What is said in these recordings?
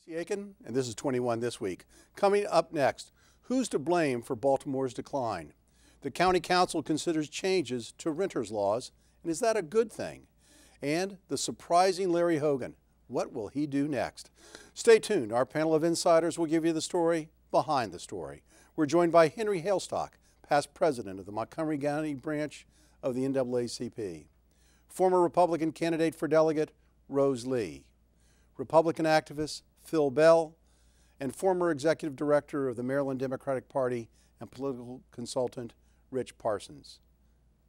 Casey Aiken, and this is 21 This Week. Coming up next, who's to blame for Baltimore's decline? The County Council considers changes to renters' laws, and is that a good thing? And the surprising Larry Hogan, what will he do next? Stay tuned. Our panel of insiders will give you the story behind the story. We're joined by Henry Hailstock, past president of the Montgomery County branch of the NAACP. Former Republican candidate for delegate, Rose Lee. Republican activist, Phil Bell, and former executive director of the Maryland Democratic Party and political consultant, Rich Parsons.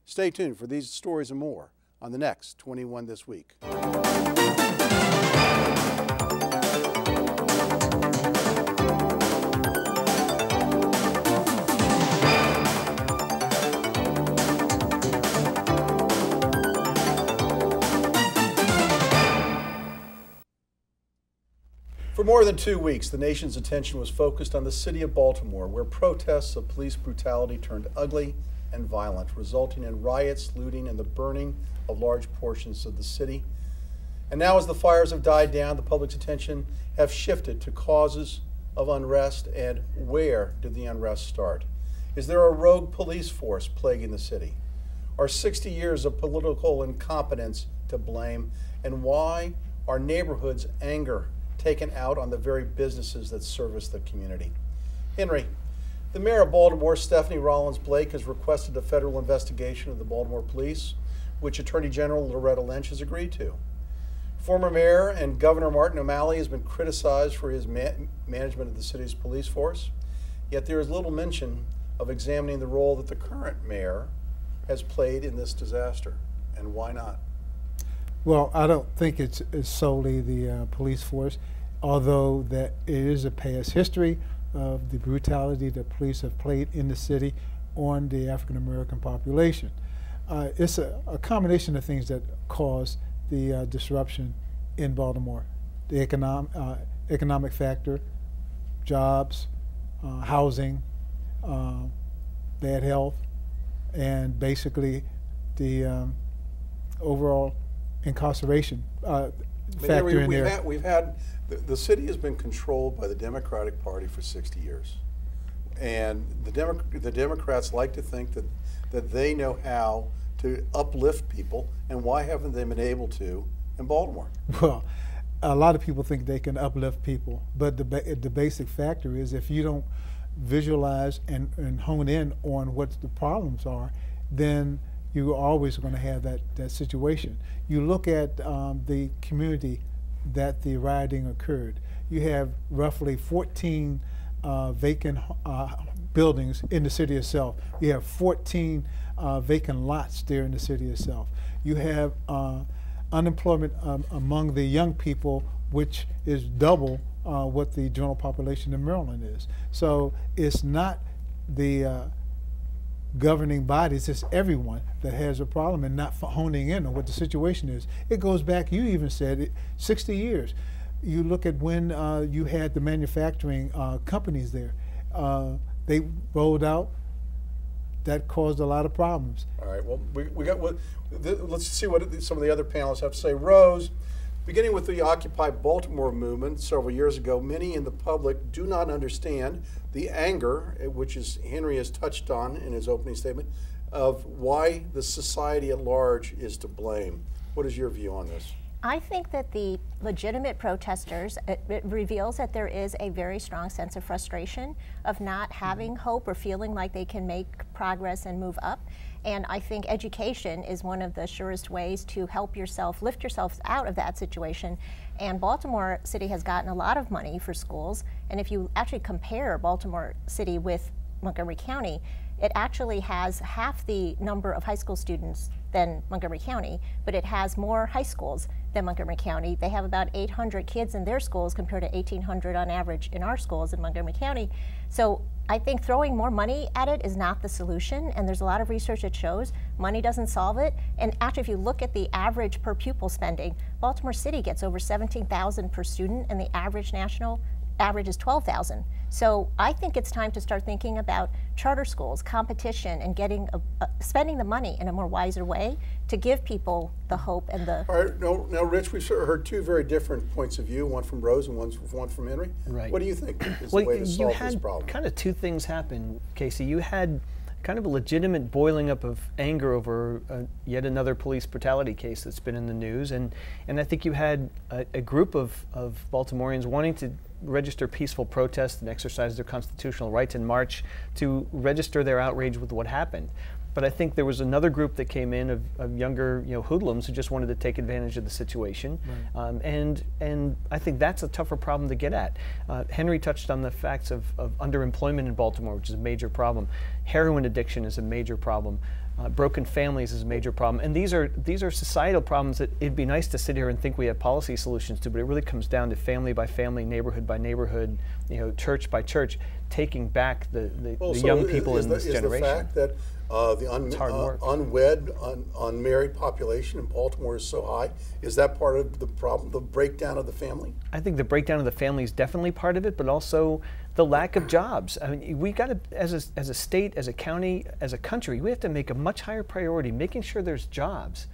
Stay tuned for these stories and more on the next 21 This Week. For more than 2 weeks, the nation's attention was focused on the city of Baltimore, where protests of police brutality turned ugly and violent, resulting in riots, looting, and the burning of large portions of the city. And now, as the fires have died down, the public's attention have shifted to causes of unrest and where did the unrest start? Is there a rogue police force plaguing the city? Are 60 years of political incompetence to blame? And why are neighborhoods' anger taken out on the very businesses that service the community? Henry, the mayor of Baltimore, Stephanie Rollins Blake, has requested a federal investigation of the Baltimore police, which Attorney General Loretta Lynch has agreed to. Former mayor and Governor Martin O'Malley has been criticized for his management of the city's police force, yet there is little mention of examining the role that the current mayor has played in this disaster, and why not? Well, I don't think it's solely the police force, although that it is a past history of the brutality that police have played in the city on the African American population. It's a combination of things that cause the disruption in Baltimore. The economic factor, jobs, housing, bad health, and basically the overall incarceration factor in there. We've had the city has been controlled by the Democratic Party for 60 years, and the Democrats like to think that they know how to uplift people, and why haven't they been able to in Baltimore? Well, a lot of people think they can uplift people, but the basic factor is if you don't visualize and hone in on what the problems are, then you're always going to have that situation. You look at the community that the rioting occurred. You have roughly 14 vacant buildings in the city itself. You have 14 vacant lots there in the city itself. You have unemployment among the young people, which is double what the general population in Maryland is. So it's not the governing bodies, it's everyone that has a problem and not honing in on what the situation is. It goes back, you even said it, 60 years. You look at when you had the manufacturing companies there. They rolled out, that caused a lot of problems. All right, well, let's see what some of the other panelists have to say. Rose, beginning with the Occupy Baltimore movement several years ago, many in the public do not understand the anger, which Henry has touched on in his opening statement, of why the society at large is to blame. What is your view on this? I think that the legitimate protesters, it reveals that there is a very strong sense of frustration of not having hope or feeling like they can make progress and move up. And I think education is one of the surest ways to help yourself, lift yourself out of that situation. And Baltimore City has gotten a lot of money for schools. And if you actually compare Baltimore City with Montgomery County, it actually has half the number of high school students than Montgomery County, but it has more high schools than Montgomery County. They have about 800 kids in their schools compared to 1,800 on average in our schools in Montgomery County. So I think throwing more money at it is not the solution, and there's a lot of research that shows money doesn't solve it. And actually, if you look at the average per pupil spending, Baltimore City gets over $17,000 per student, and the average national average is 12,000. So I think it's time to start thinking about charter schools, competition, and getting spending the money in a more wiser way to give people the hope and the. All right, now, Rich, we've sort of heard two very different points of view, one from Rose and one from Henry. Right. What do you think is the way to solve this problem? You had kind of two things happen, Casey. You had kind of a legitimate boiling up of anger over yet another police brutality case that's been in the news, and I think you had a group of Baltimoreans wanting to register peaceful protest and exercise their constitutional rights in March to register their outrage with what happened. But I think there was another group that came in of younger, hoodlums who just wanted to take advantage of the situation, right. And I think that's a tougher problem to get at. Henry touched on the facts of underemployment in Baltimore, which is a major problem. Heroin addiction is a major problem. Broken families is a major problem, and these are societal problems that it'd be nice to sit here and think we have policy solutions to, but it really comes down to family by family, neighborhood by neighborhood, church by church, taking back the young people in this generation. Is the fact that the unwed, unmarried population in Baltimore is so high, is that part of the problem, the breakdown of the family? I think the breakdown of the family is definitely part of it, but also the lack of jobs. I mean, we got to, as a state, as a county, as a country, we have to make a much higher priority, making sure there's jobs.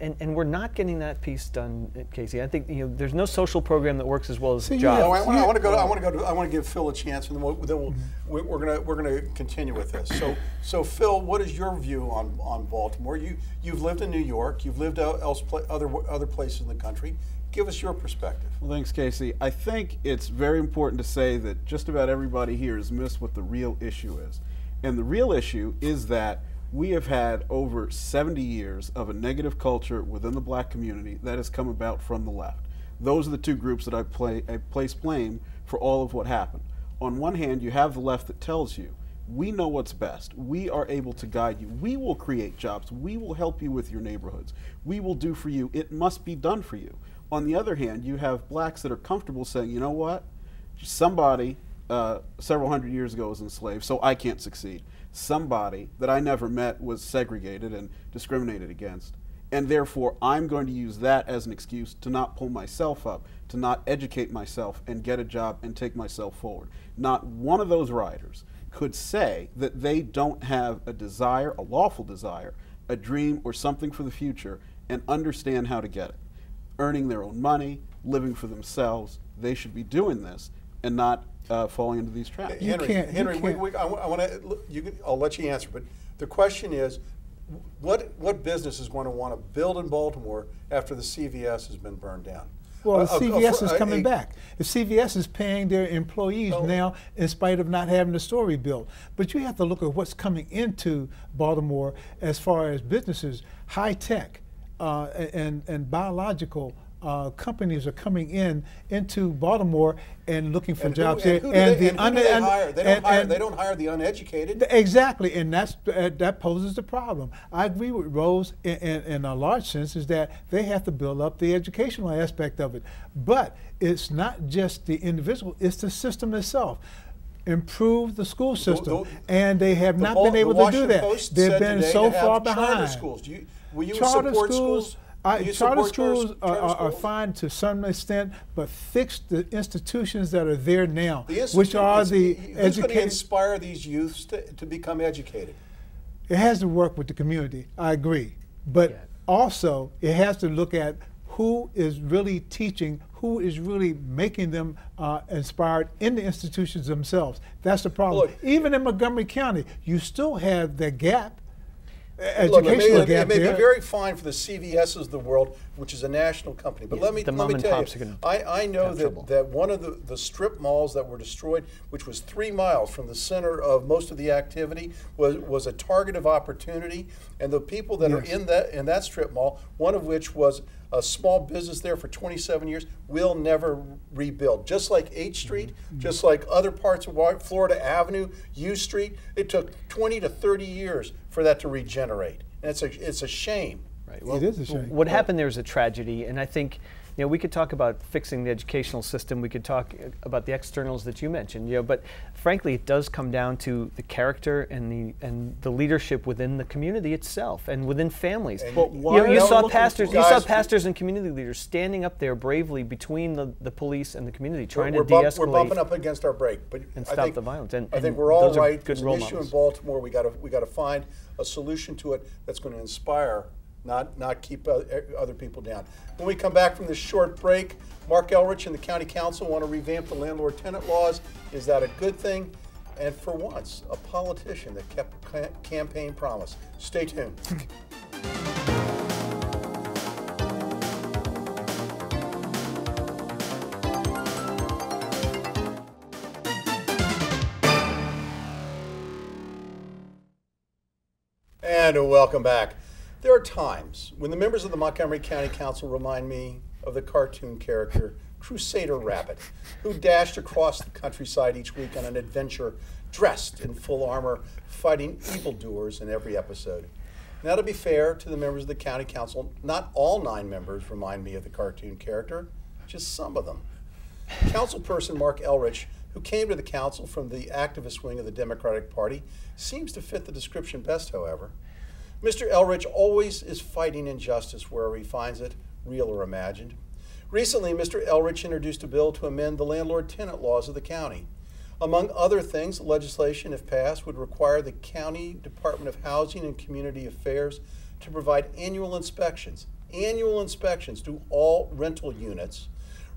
And we're not getting that piece done, Casey. I think there's no social program that works as well as jobs. Yeah, I want to give Phil a chance, and then we're gonna continue with this. So Phil, what is your view on Baltimore? You've lived in New York. You've lived other places in the country. Give us your perspective. Well, thanks, Casey. I think it's very important to say that just about everybody here has missed what the real issue is. And the real issue is that we have had over 70 years of a negative culture within the black community that has come about from the left. Those are the two groups that I place blame for all of what happened. On one hand, you have the left that tells you, we know what's best. We are able to guide you. We will create jobs. We will help you with your neighborhoods. We will do for you. It must be done for you. On the other hand, you have blacks that are comfortable saying, you know what? Somebody several hundred years ago was enslaved, so I can't succeed. Somebody that I never met was segregated and discriminated against. And therefore, I'm going to use that as an excuse to not pull myself up, to not educate myself and get a job and take myself forward. Not one of those writers could say that they don't have a desire, a lawful desire, a dream or something for the future, and understand how to get it. Earning their own money, living for themselves, they should be doing this and not falling into these traps. Henry, I'll let you answer, but the question is, what business is going to want to build in Baltimore after the CVS has been burned down? Well, CVS is coming back. The CVS is paying their employees now in spite of not having the store rebuilt. But you have to look at what's coming into Baltimore as far as businesses. High tech and biological companies are coming into Baltimore and looking for jobs there. They don't hire the uneducated. Exactly, and that poses the problem. I agree with Rose in a large sense, is that they have to build up the educational aspect of it. But it's not just the individual, it's the system itself. Improve the school system, and they have not been able to do that. They've been so far behind. Will you support schools? Charter schools are fine to some extent, but fix the institutions that are there now, which are the education. Who's going to inspire these youths to become educated? It has to work with the community, I agree. But also, it has to look at who is really teaching, who is really making them inspired in the institutions themselves. That's the problem. Look, even in Montgomery County, you still have that gap. It may be very fine for the CVSs of the world, which is a national company. But let me tell you, I know that one of the strip malls that were destroyed, which was 3 miles from the center of most of the activity, was a target of opportunity. And the people that are in that strip mall, one of which was a small business there for 27 years, will never rebuild. Just like H Street, just like other parts of Florida Avenue, U Street, it took 20 to 30 years for that to regenerate. And it's a shame. Right. Well, it is a shame. What happened there is a tragedy, and I think You know, we could talk about fixing the educational system. We could talk about the externals that you mentioned. You know, but frankly, it does come down to the character and the leadership within the community itself and within families. But You saw pastors and community leaders standing up there bravely between the police and the community, trying to de-escalate. We're bumping up against our break, but and stop the violence. I think we're all right. There's an issue in Baltimore. We got to find a solution to it that's going to inspire, not keep other people down. When we come back from this short break, Mark Elrich and the County Council want to revamp the landlord-tenant laws. Is that a good thing? And for once, a politician that kept a campaign promise. Stay tuned. And welcome back. There are times when the members of the Montgomery County Council remind me of the cartoon character Crusader Rabbit, who dashed across the countryside each week on an adventure dressed in full armor, fighting evildoers in every episode. Now, to be fair to the members of the County Council, not all 9 members remind me of the cartoon character, just some of them. Councilperson Mark Elrich, who came to the council from the activist wing of the Democratic Party, seems to fit the description best, however. Mr. Elrich always is fighting injustice wherever he finds it, real or imagined. Recently, Mr. Elrich introduced a bill to amend the landlord-tenant laws of the county. Among other things, the legislation, if passed, would require the County Department of Housing and Community Affairs to provide annual inspections to all rental units,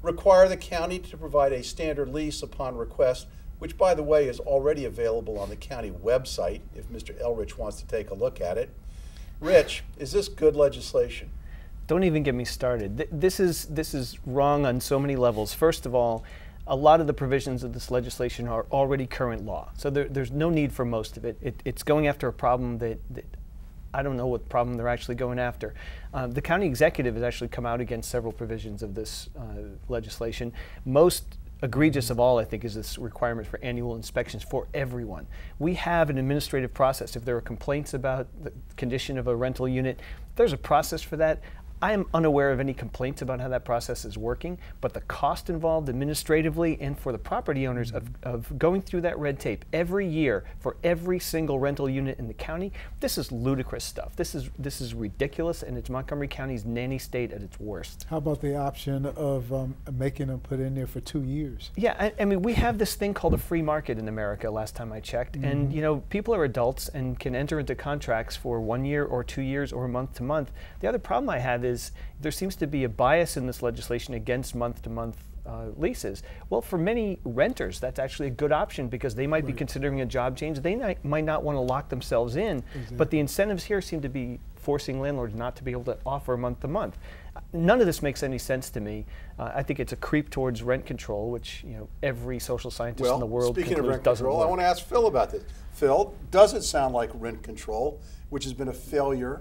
require the county to provide a standard lease upon request, which, by the way, is already available on the county website if Mr. Elrich wants to take a look at it. Rich, is this good legislation? Don't even get me started. This is wrong on so many levels. First of all, a lot of the provisions of this legislation are already current law, so there's no need for most of it. It's going after a problem that I don't know what problem they're actually going after. The county executive has actually come out against several provisions of this legislation. Most egregious of all, I think, is this requirement for annual inspections for everyone. We have an administrative process. If there are complaints about the condition of a rental unit, there's a process for that. I am unaware of any complaints about how that process is working, but the cost involved administratively and for the property owners of going through that red tape every year for every single rental unit in the county, this is ludicrous stuff. This is ridiculous, and it's Montgomery County's nanny state at its worst. How about the option of making them put in there for 2 years? Yeah, I mean, we have this thing called a free market in America, last time I checked, and you know, people are adults and can enter into contracts for 1 year or 2 years or month to month. The other problem I have is there seems to be a bias in this legislation against month-to-month leases. Well, for many renters, that's actually a good option because they might be considering a job change. They might not want to lock themselves in, but the incentives here seem to be forcing landlords not to be able to offer month-to-month. None of this makes any sense to me. I think it's a creep towards rent control, which every social scientist in the world speaking of rent doesn't control, work. I want to ask Phil about this. Phil, does it sound like rent control, which has been a failure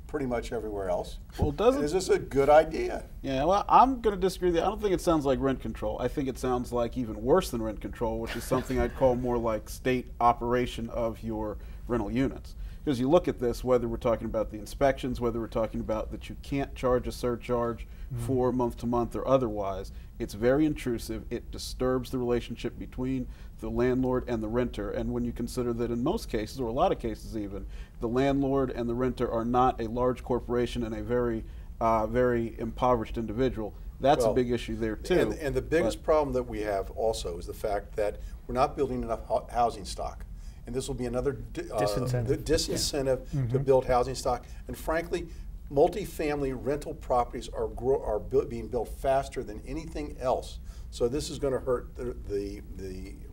pretty much everywhere else? Well, does it? Is this a good idea? Yeah, well, I'm going to disagree with you. I don't think it sounds like rent control. I think it sounds like even worse than rent control, which is something I'd call more like state operation of your rental units. Because you look at this, whether we're talking about the inspections, whether we're talking about that you can't charge a surcharge for month to month or otherwise, it's very intrusive. It disturbs the relationship between the landlord and the renter. And when you consider that in most cases, or a lot of cases even, the landlord and the renter are not a large corporation and a very, very impoverished individual, that's a big issue there too. And the biggest problem that we have also is the fact that we're not building enough housing stock. And this will be another disincentive to build housing stock. And frankly, multifamily rental properties are being built faster than anything else. So this is going to hurt the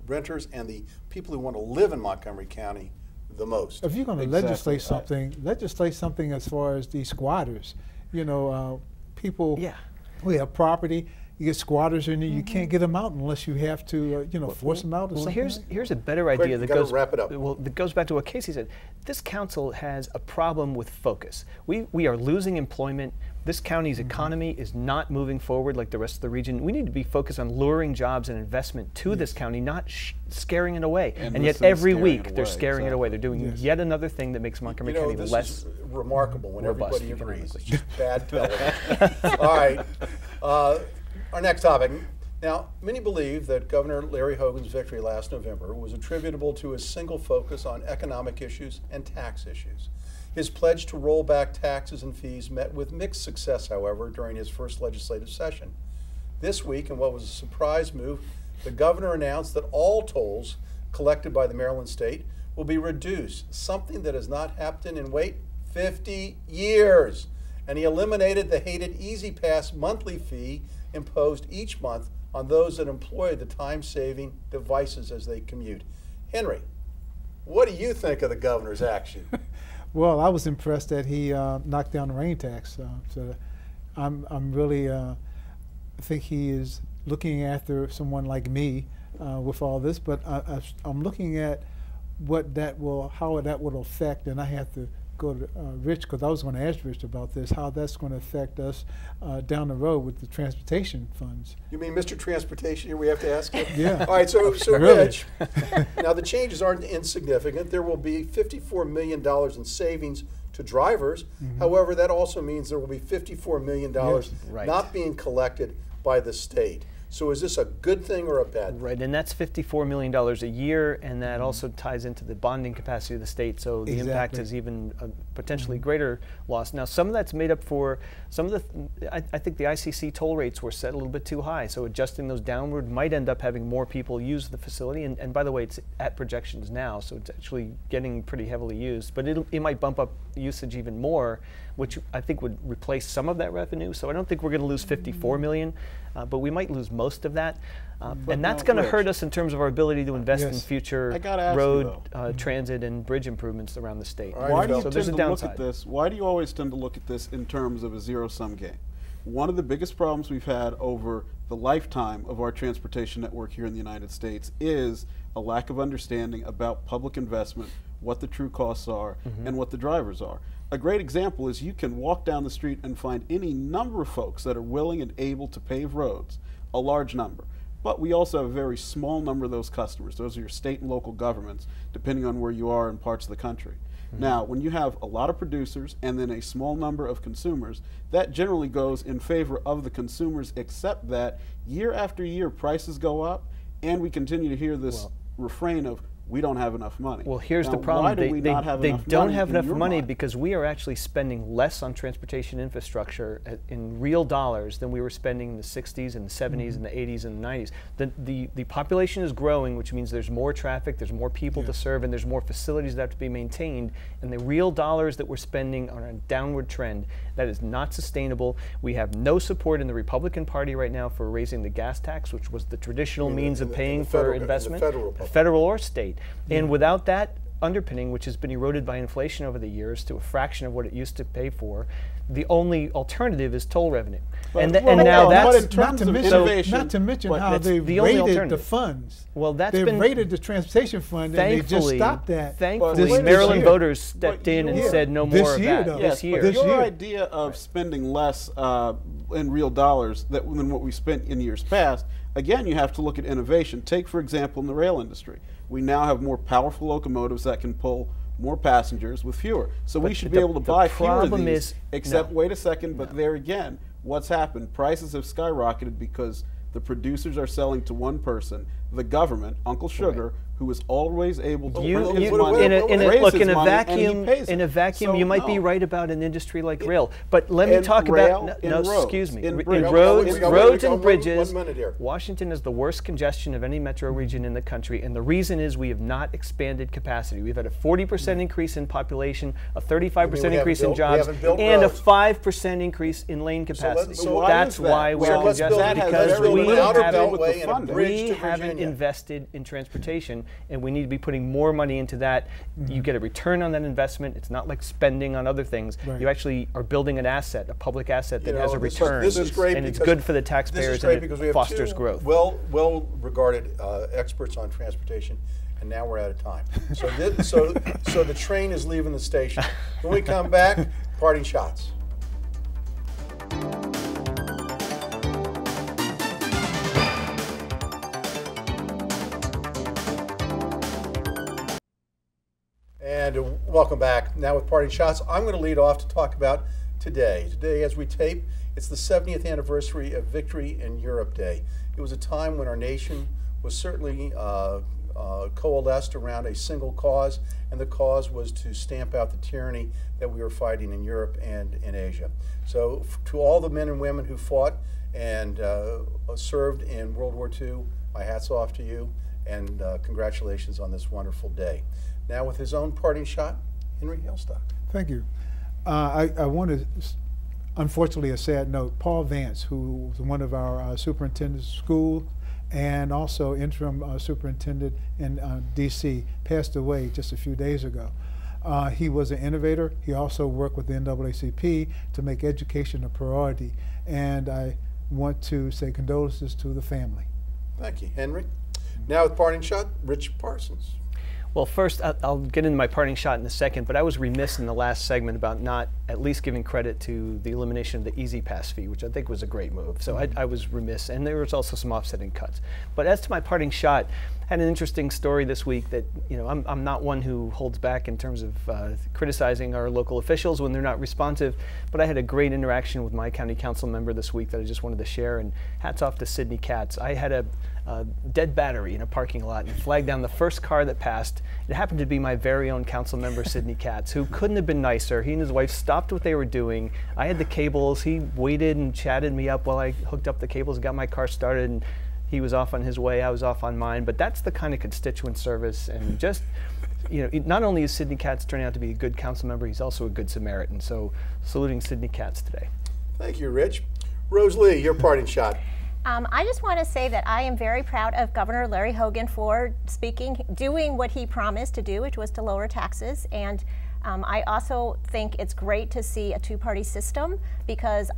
renters and the people who want to live in Montgomery County the most. If you're going to legislate something as far as the squatters, people who have property, you get squatters in there, you can't get them out unless you have to, force them out or something. Here's a better idea that goes wrap it up. That goes back to what Casey said. This council has a problem with focus. We are losing employment. This county's economy is not moving forward like the rest of the region. We need to be focused on luring jobs and investment to this county, not scaring it away. And yet every week they're scaring it away. They're doing yet another thing that makes Montgomery County this less is remarkable when robust everybody agrees. It's just bad television. All right. Our next topic. Now, many believe that Governor Larry Hogan's victory last November was attributable to his single focus on economic issues and tax issues. His pledge to roll back taxes and fees met with mixed success, however, during his first legislative session. This week, in what was a surprise move, the governor announced that all tolls collected by the Maryland state will be reduced, something that has not happened in, wait, 50 years. And he eliminated the hated Easy Pass monthly fee imposed each month on those that employ the time-saving devices as they commute. Henry, what do you think of the governor's action? Well, I was impressed that he knocked down the rain tax. So I'm really think he is looking after someone like me with all this. But I'm looking at how that will affect, and I have to go to Rich, because I was going to ask Rich about this, how that's going to affect us down the road with the transportation funds. You mean Mr. Transportation here we have to ask him? Yeah. All right, so Really? Rich, now the changes aren't insignificant. There will be $54 million in savings to drivers. However, that also means there will be $54 million Right. not being collected by the state. So is this a good thing or a bad thing? Right, and that's $54 million a year, and that also ties into the bonding capacity of the state, so the impact is even a potentially greater loss. Now, some of that's made up for some of the, I think the ICC toll rates were set a little bit too high, so adjusting those downward might end up having more people use the facility, and by the way, it's at projections now, so it's actually getting pretty heavily used, but it might bump up usage even more, which I think would replace some of that revenue, so I don't think we're going to lose $54 million. But we might lose most of that, and that's going to hurt us in terms of our ability to invest in future road, transit, and bridge improvements around the state. Right, Why do you so tend there's a to downside. look at this? Why do you always tend to look at this in terms of a zero-sum game? One of the biggest problems we've had over the lifetime of our transportation network here in the United States is a lack of understanding about public investment, what the true costs are, and what the drivers are. A great example is you can walk down the street and find any number of folks that are willing and able to pave roads, a large number. But we also have a very small number of those customers. Those are your state and local governments, depending on where you are in parts of the country. Now, when you have a lot of producers and then a small number of consumers, that generally goes in favor of the consumers, except that year after year prices go up, and we continue to hear this refrain of, we don't have enough money. Well, here's now, the problem. Why do we not have enough don't money have in enough your money mind? because we are actually spending less on transportation infrastructure in real dollars than we were spending in the 60s and the 70s and the 80s and the 90s. The population is growing, which means there's more traffic, there's more people to serve, and there's more facilities that have to be maintained. And the real dollars that we're spending are on a downward trend. That is not sustainable. We have no support in the Republican Party right now for raising the gas tax, which was the traditional means of paying for investment, federal or state. And without that underpinning, which has been eroded by inflation over the years to a fraction of what it used to pay for, the only alternative is toll revenue. And now that's not to mention how they rated the funds. Well, that's they been rated the transportation fund, and they just stopped that. Thankfully, Maryland voters stepped in and said no more of that. Yes, but your idea of spending less in real dollars than what we spent in years past, again, you have to look at innovation. Take, for example, in the rail industry. We now have more powerful locomotives that can pull more passengers with fewer. So we should be able to buy fewer of these, except, wait a second, but there again, what's happened? Prices have skyrocketed because the producers are selling to one person, the government, Uncle Sugar, who is always able to raise his money. In a vacuum, you might be right about an industry like rail. But let me talk about roads and bridges. Washington is the worst congestion of any metro region in the country, and the reason is we have not expanded capacity. We've had a 40% increase in population, a 35% increase in jobs, and a 5% increase in lane capacity. That's why we are congested, because we haven't invested in transportation, and we need to be putting more money into that. You get a return on that investment. It's not like spending on other things. You actually are building an asset, a public asset that has a return. This is great, and it's good for the taxpayers, and it fosters growth. Well-regarded experts on transportation, and now we're out of time. So the train is leaving the station. When we come back, parting shots. And welcome back. Now with parting shots, I'm going to lead off to talk about today. Today, as we tape, It's the 70th anniversary of Victory in Europe Day. It was a time when our nation was certainly coalesced around a single cause, and the cause was to stamp out the tyranny that we were fighting in Europe and in Asia. So to all the men and women who fought and served in World War II, my hat's off to you, and congratulations on this wonderful day. Now with his own parting shot, Henry Hailstock. Thank you. I want to, unfortunately, a sad note, Paul Vance, who was one of our superintendents of school and also interim superintendent in D.C., passed away just a few days ago. He was an innovator. He also worked with the NAACP to make education a priority. And I want to say condolences to the family. Thank you, Henry. Now with parting shot, Rich Parsons. Well, first, I'll get into my parting shot in a second, but I was remiss in the last segment about not at least giving credit to the elimination of the Easy Pass fee, which I think was a great move. So I was remiss, and there was also some offsetting cuts. But as to my parting shot, I had an interesting story this week that, you know, I'm not one who holds back in terms of criticizing our local officials when they're not responsive, but I had a great interaction with my county council member this week that I just wanted to share, and hats off to Sidney Katz. I had a dead battery in a parking lot and flagged down the first car that passed. It happened to be my very own council member, Sidney Katz, who couldn't have been nicer. He and his wife stopped what they were doing. I had the cables. He waited and chatted me up while I hooked up the cables and got my car started, and he was off on his way. I was off on mine. But that's the kind of constituent service, and just, you know, not only is Sidney Katz turning out to be a good council member, he's also a good Samaritan. So saluting Sidney Katz today. Thank you, Rich. Rose Lee, your parting shot. I just want to say that I am very proud of Governor Larry Hogan for doing what he promised to do, which was to lower taxes. And I also think it's great to see a two-party system, because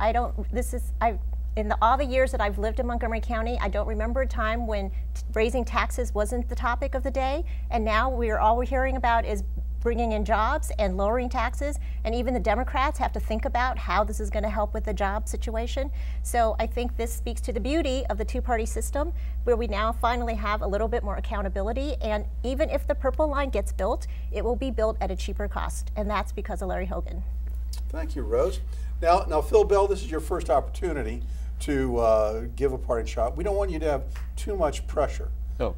in all the years that I've lived in Montgomery County, I don't remember a time when raising taxes wasn't the topic of the day. And now all we're hearing about is bringing in jobs and lowering taxes, and even the Democrats have to think about how this is going to help with the job situation. So I think this speaks to the beauty of the two-party system, where we now finally have a little bit more accountability, and even if the Purple Line gets built, it will be built at a cheaper cost, and that's because of Larry Hogan. Thank you, Rose. Now Phil Bell, this is your first opportunity to give a parting shot. We don't want you to have too much pressure. Okay.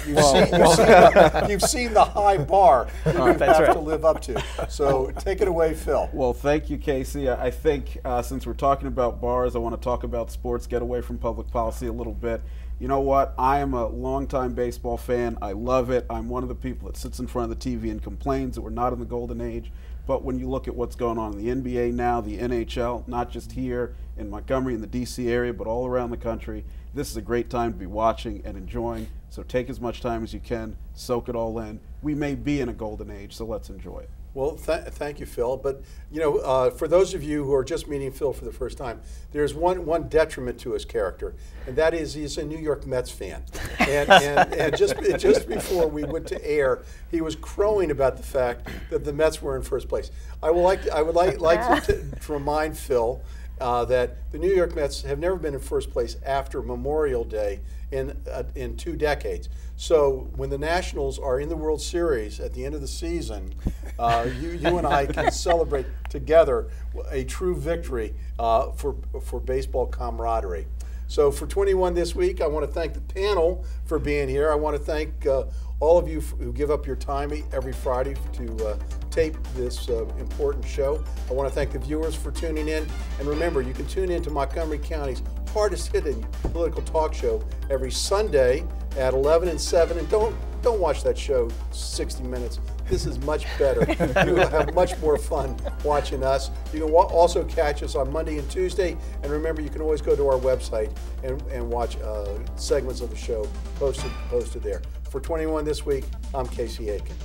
You've seen the high bar you have right. to live up to. So take it away, Phil. Well, thank you, Casey. I think since we're talking about bars, I want to talk about sports, get away from public policy a little bit. You know what? I am a longtime baseball fan. I love it. I'm one of the people that sits in front of the TV and complains that we're not in the golden age. But when you look at what's going on in the NBA now, the NHL, not just here in Montgomery and the D.C. area, but all around the country, this is a great time to be watching and enjoying. So take as much time as you can, soak it all in. We may be in a golden age, so let's enjoy it. Well, thank you, Phil. But you know, for those of you who are just meeting Phil for the first time, there's one detriment to his character, and that is he's a New York Mets fan. And just before we went to air, he was crowing about the fact that the Mets were in first place. I would like to remind Phil that the New York Mets have never been in first place after Memorial Day in 2 decades. So when the Nationals are in the World Series at the end of the season, you and I can celebrate together a true victory for baseball camaraderie. So for 21 this week, I want to thank the panel for being here. I want to thank all of you who give up your time every Friday to tape this important show. I want to thank the viewers for tuning in. And remember, you can tune in to Montgomery County's hardest hitting political talk show every Sunday at 11 and 7. And don't watch that show 60 minutes. This is much better. You will have much more fun watching us. You can also catch us on Monday and Tuesday. And remember, you can always go to our website and watch segments of the show posted there. For 21 this week, I'm Casey Aiken.